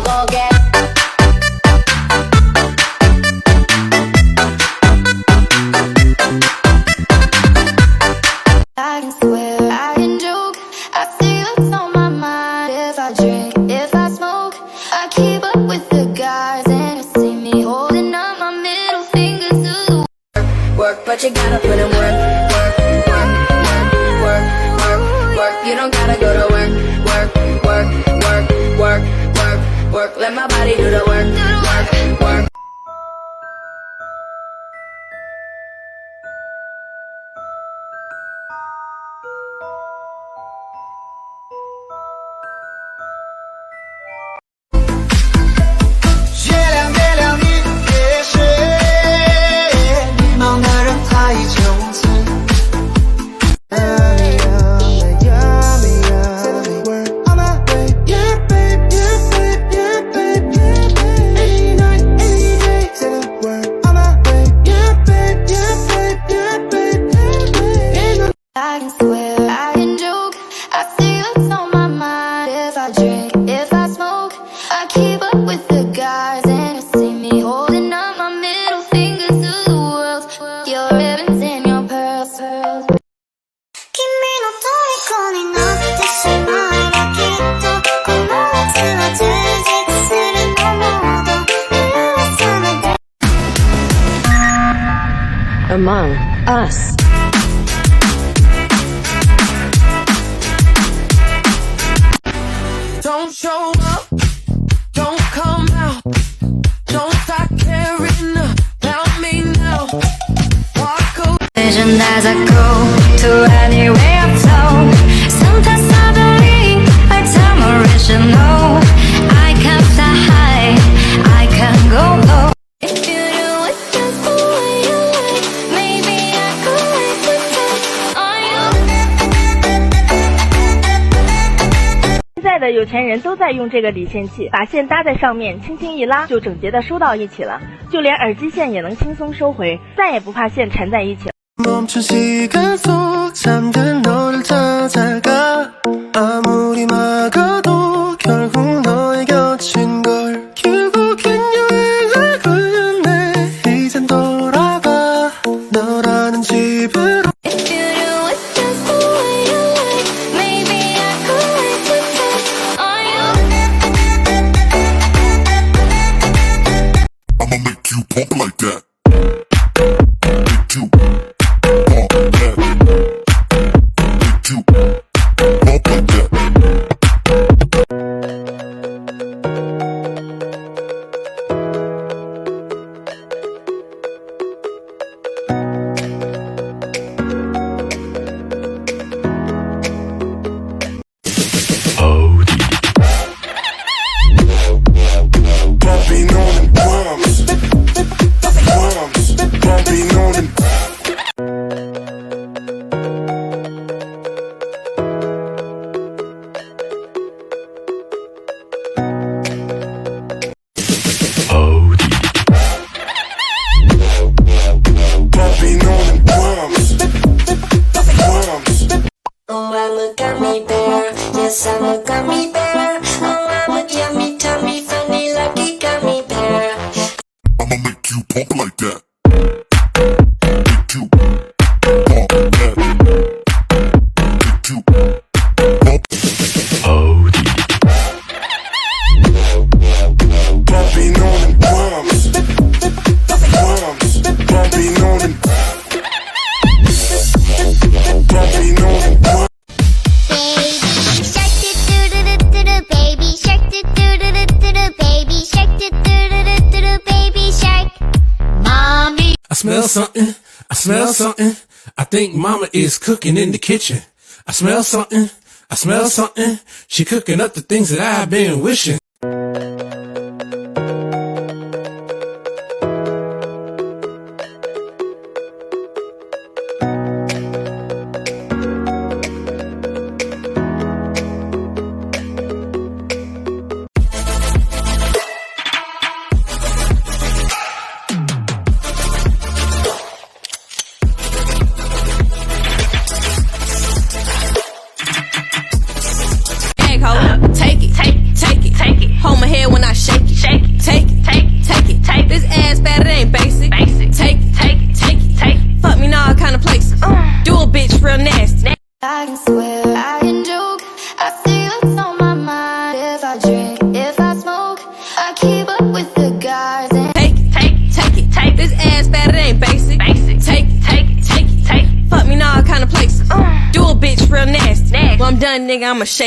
forget. I can swear, I can joke, I see what's on my mind. If I drink, if I smoke, I keep up with the guys, and you see me holding up my middle fingers to the work, but you gotta put in work, work, work, work, work, work, work. You don't gotta go to work, work, work, work, work, work, work. Let my body do the work, work, work. I can swear, I can joke, I see what's on my mind. If I drink, if I smoke, I keep up with the guys, and you see me holding up my middle fingers to the world. Your ribbons and your pearls, pearls. 君の虜になってしまえばきっとこの夏は充実するのもっと許さないで Among Us. Don't show up, don't come out, don't start caring about me now. Walk away. Vision as I go to anywhere I'm told. Sometimes I believe I tell my original. I can fly high, I can go low. If you do it just the way you like, maybe I could like to touch on you. 现在的有钱人都在用这个理线器，把线搭在上面，轻轻一拉就整洁的收到一起了，就连耳机线也能轻松收回，再也不怕线缠在一起了。 멈춘 시간 속 잠든 너를 찾아가 아무리 막아도 결국 너의 곁인 걸 결국엔 여행을 걸렸네 이젠 돌아가 너라는 집으로 If you do it just the way you like, maybe I could like to touch on you. I'ma make you pump like that. Make you pump that. Make you pump like that. Bumping on them drums, drums, bumping on them. Bumping on them drums, drums. Oh, I'm a gummy bear. Yes, I'm a gummy bear. Oh, I'm a yummy, tummy, funny, lucky gummy bear. I'ma make you pump like that. Make you pump that. Make you pump. Bumping on them drums, drums, bumping on them. Bumping on them drums. Baby shark do do do do do do baby shark do do do do do do baby shark. Mommy. I smell something, I smell something. I think mama is cooking in the kitchen. I smell something, I smell something. She cooking up the things that I've been wishing. Take it, take it, take it, take it. kind of places. Do a bitch real nasty. I can swear, I can joke. I say what's on my mind. If I drink, if I smoke, I keep up with the guys. And Take this ass fat, it ain't basic. Take. Fuck me in all kind of places. Do a bitch real nasty. When I'm done, nigga, I'ma shake.